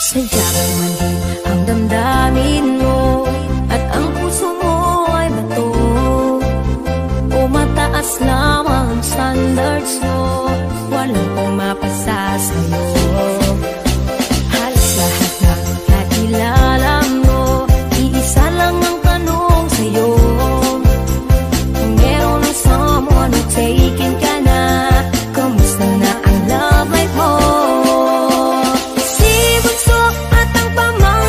Sadyang mali ang damdamin mo at ang puso mo ay bato, o mataas lamang ang standards mo, walang pumapasa sa'yo. Halos lahat ng kakilala mo, iisa lang ang tanong sa'yo, kung meron ng someone who taken ka na, kamusta na ang love life mo? Si Bunso at ang pamangkin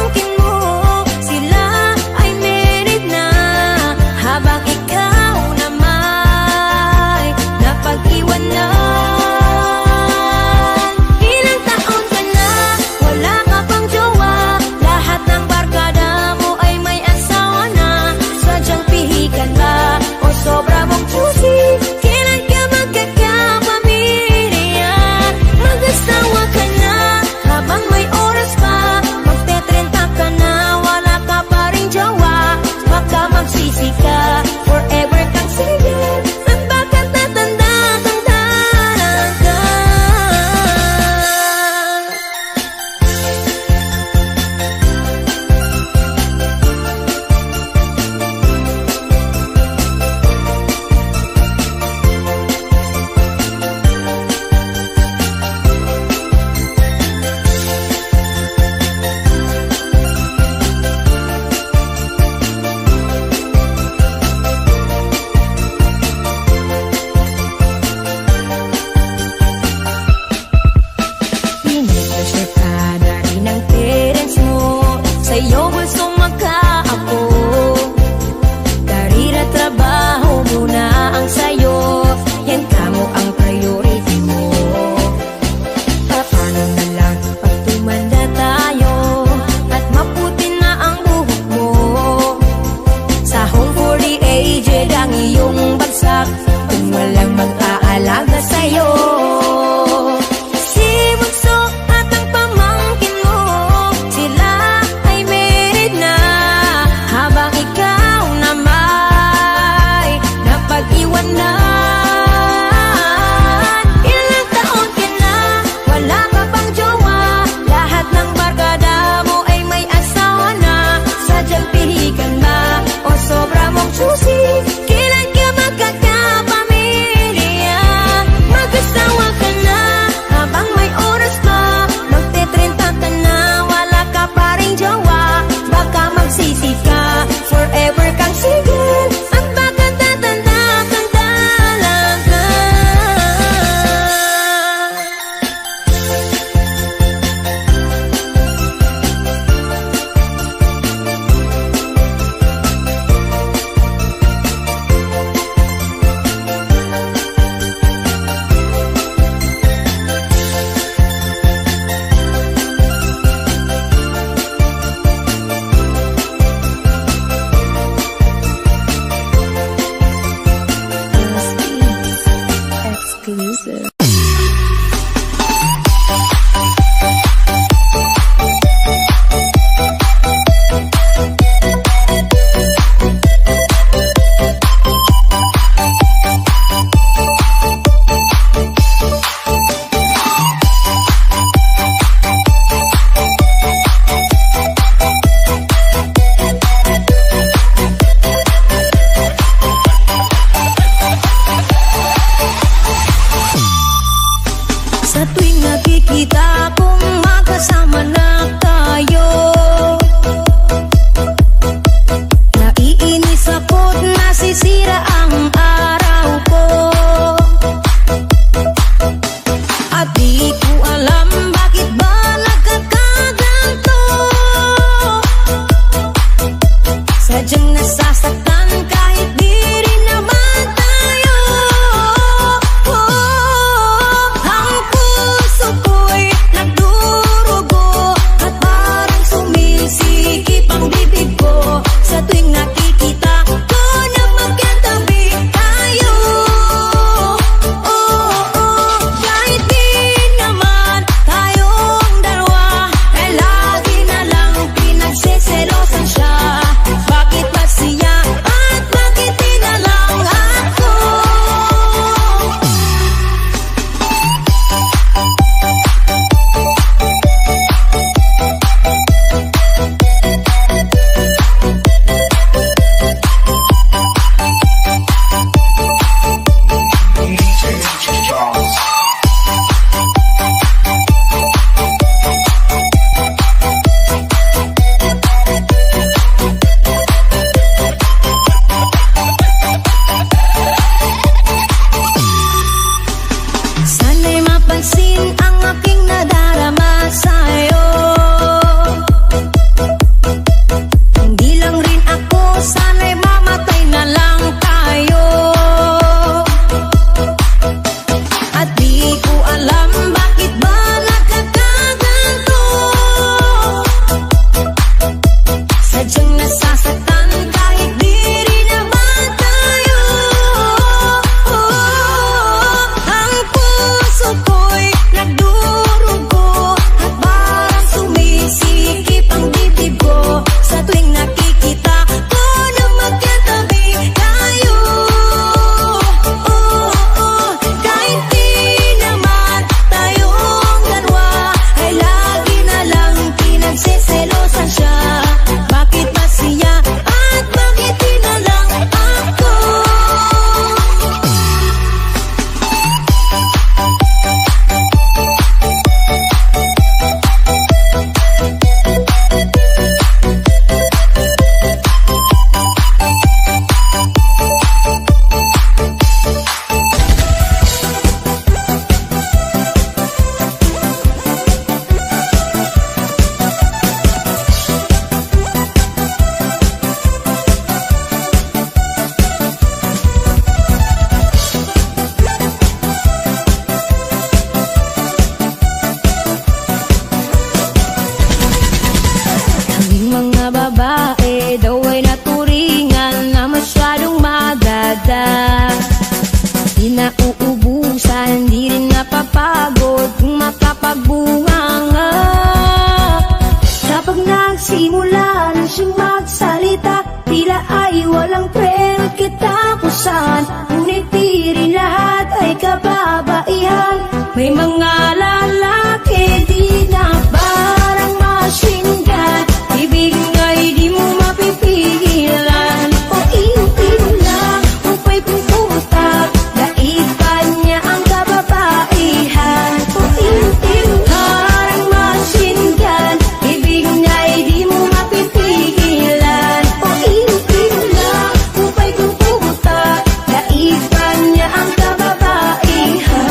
nagsimula na siyang magsalita, tila ay walang preno at katapusan. Ngunit di rin lahat ay kababaihan. May mga lalaki di na parang machine gun, ibig nga'y di mo mapipigilan. O iyo-iyo lang, upay pumutak, daig pa niya ang kababaihan. O iyo-iyo parang machine gun, ibig nga'y di mo mapipigilan. O iyo-iyo lang, upay pumutak, daig pa niya ang kababaihan.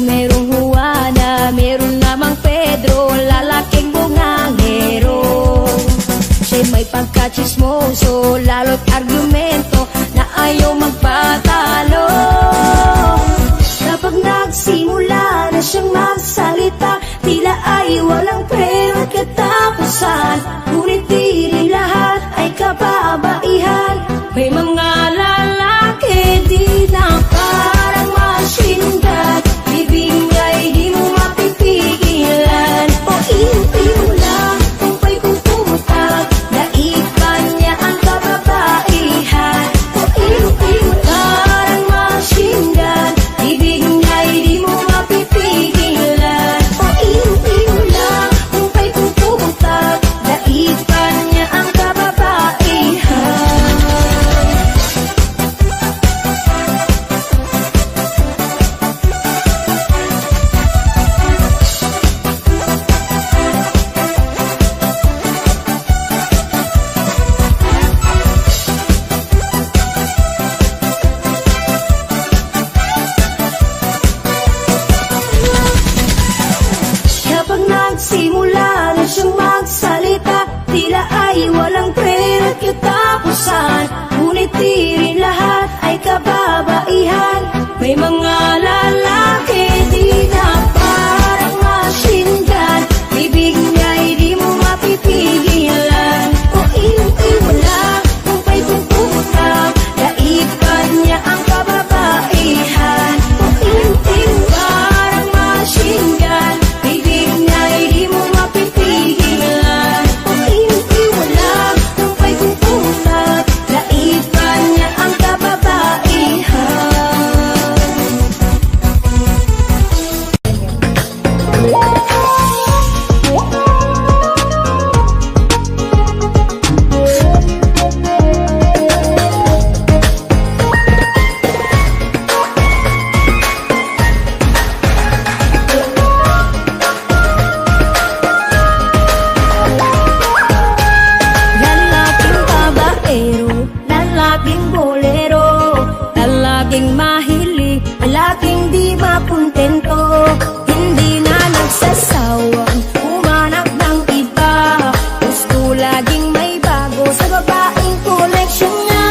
Merong Juana, meron namang Pedro, lalaking bungangero. Siya'y may pagkachismoso, lalo't argumento na ayaw magpatalo. Kapag nagsimula na siyang magsalita, tila ay walang preno at katapusan. Ngunit di rin lahat ay kababaihan. May mga lalaki di na parang machine gun, ibig nga'y di mo mapipigilan. O iyo-iyo lang, upay kung pumutak, daig pa niya ang kababaihan. O iyo-iyo parang machine gun, ibig nga'y di mo mapipigilan. O iyo-iyo lang, upay kung pumutak, daig pa niya ang kababaihan. Kapag nagsimula na siyang magsalita, tila ay walang preno at katapusan. Ngunit di rin lahat ay kababaihan. May mga lalaki di na parang machine gun, ibig nga'y di mo mapipigilan. O iyo-iyo lang, upay kung pumutak, daig pa niya ang kababaihan. O iyo-iyo parang machine gun, ibig nga'y di mo mapipigilan. O iyo-iyo lang, upay kung pumutak, daig pa niya ang kababaihan. Lalaking babaero, lalaking bolero, lalaking mahilig, lalaking di makontento. Hindi na nagsasawang umanap ng iba, gusto laging may bago sa babaeng koleksyon niya.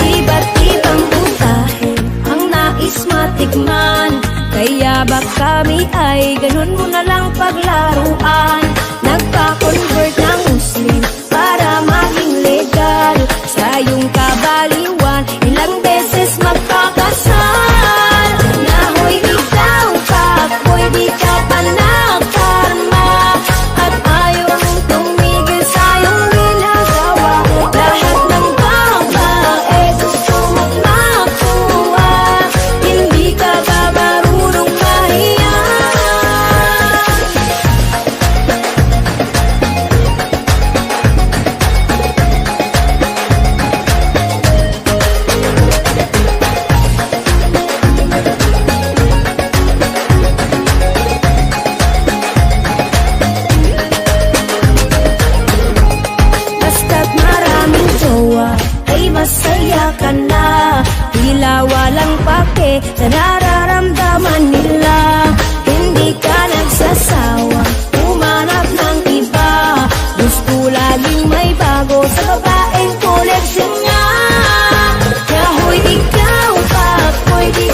Iba't ibang putahe ang nais matikman, kaya ba kami ay ganun mo na lang paglaruan. Nagpa-convert ng Muslim para maging legal, sa iyong kabaliwan ilang beses magpakasal. Nahoy ikaw pa, boy di ka pa nakarma, at ayaw mong tumigil sa iyong ginagawa. Lahat ng babae gusto mong makuha, hindi ka ba marunong mahiya? Basta't maraming jowa ay masaya ka na, tila walang pake sa nararamdaman nila. Hindi ka nagsasawa umanap ng iba, gusto laging may bago sa babaeng koleksyon niya. Kaya hoy ikaw pa, pwede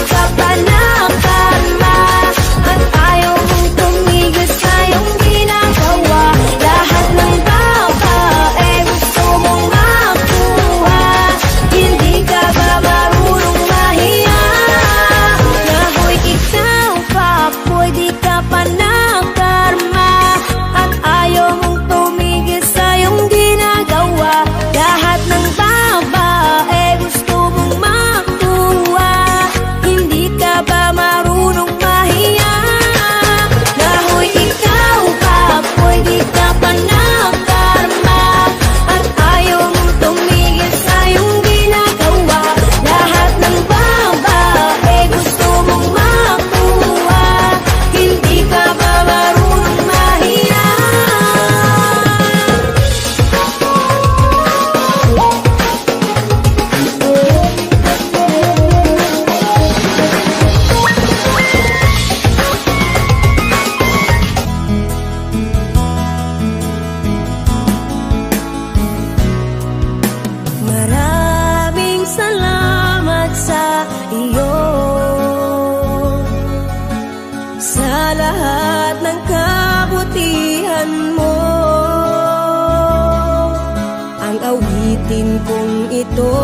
awitin kong ito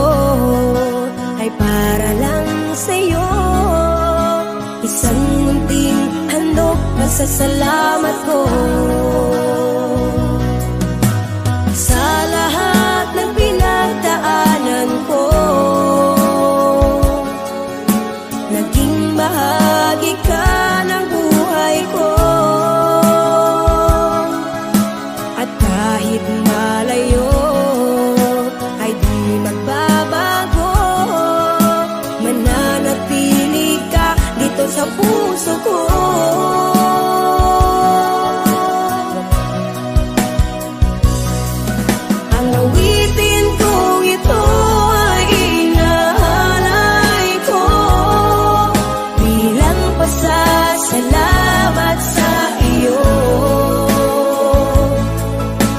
ay para lang sa'yo. Isang munting handog, pasasalamat ko sa lahat ng pinagdaanan ko. Naging bahagi ka ng buhay ko, at kahit malayo ay di magbabago. Mananatili ka dito sa puso ko. Ang awitin kong ito ay inaalay ko bilang pasasalamat sa iyo.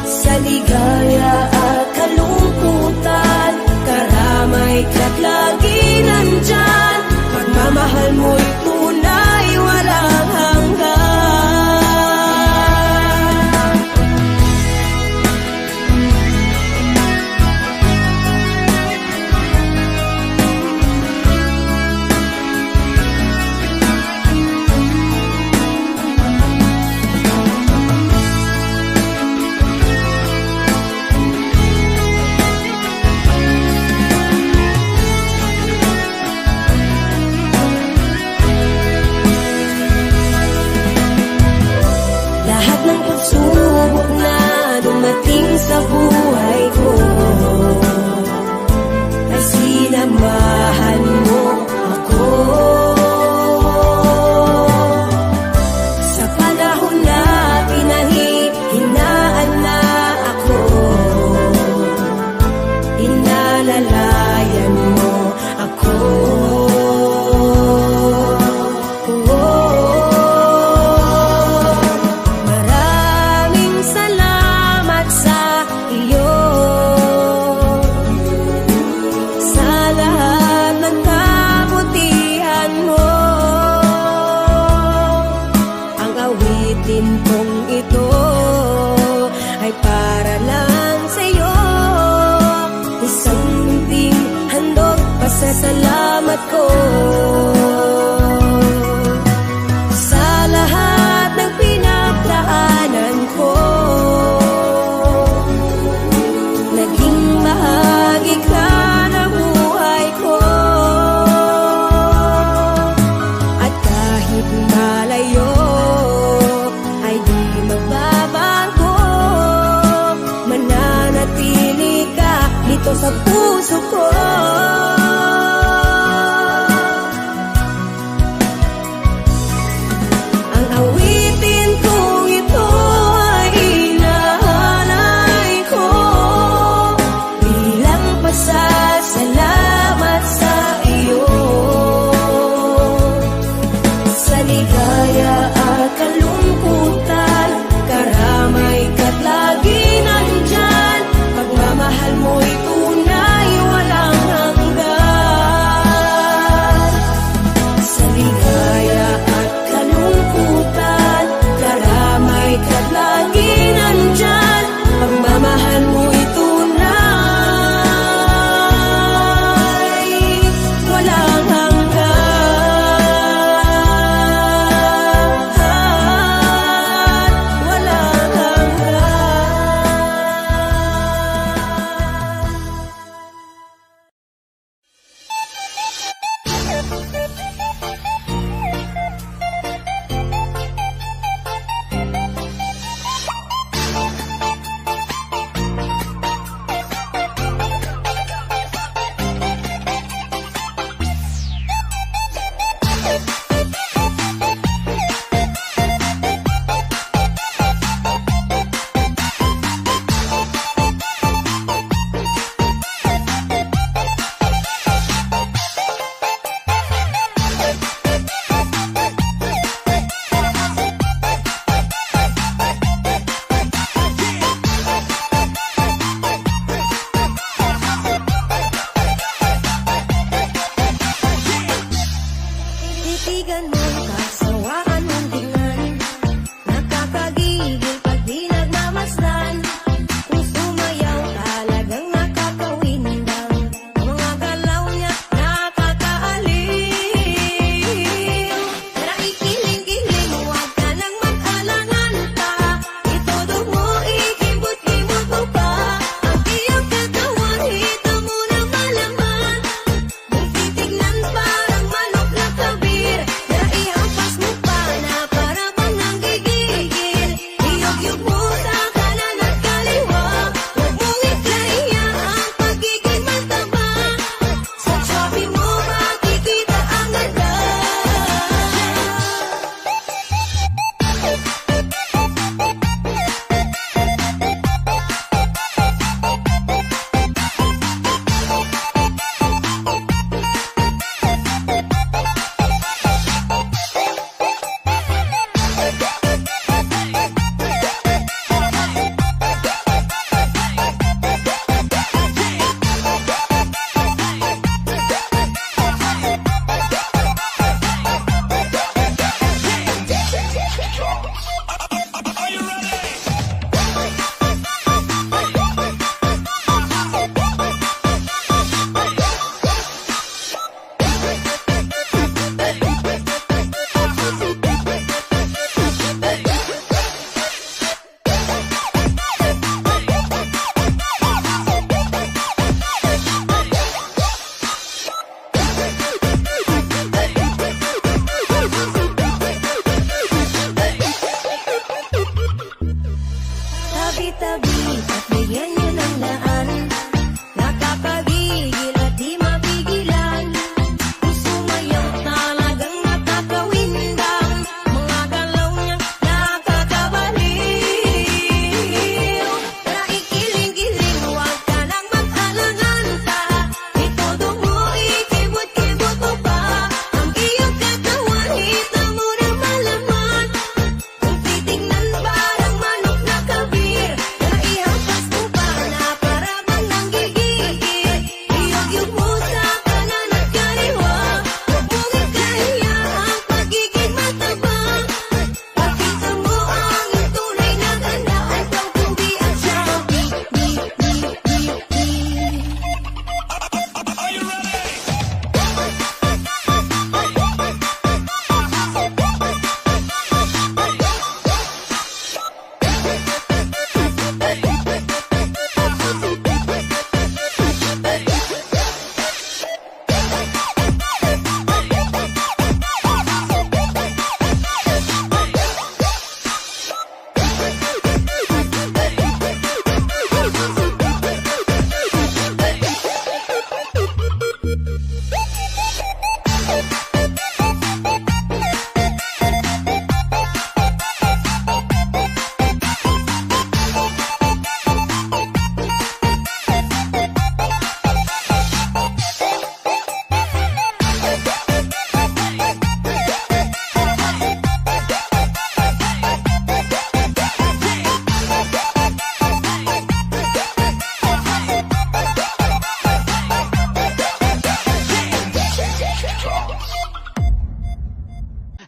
Sa ligaya at kalungkutan, karamay ka't lagi nandyan. Pagmamahal mo'y tunay, walang hanggan. Lahat ng pagsubok na dumating sa buhay ko ay sinamahan mo ako. Sa panahon na pinahihinaan na ako, inalalayan mo ako. Maraming salamat sa iyo, sa lahat ng kabutihan mo. Ang awitin kong ito ay para lang sa iyo. Isang munting handog, pasasalamat ko sa lahat ng pinagdaanan ko. Naging bahagi ka ng buhay ko, at kahit malayo ay di magbabago. Mananatili ka dito sa puso ko. Ang awitin kong ito ay inaalay ko bilang pasasalamat sa iyo. Sa ligaya at kalungkutan, karamay ka't lagi nandyan. Pagmamahal mo'y tunay, walang hanggan. Sa ligaya at kalungkutan, karamay ka't lagi nandyan. Pagmamahal mo'y tunay, walang hanggan. Walang Nakakagigil pag di nagmamasdan. Kung sumayaw talagang nakakawin.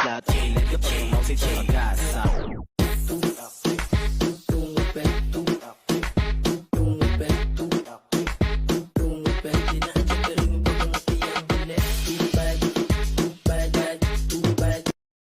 那对你的朋友，谁知道？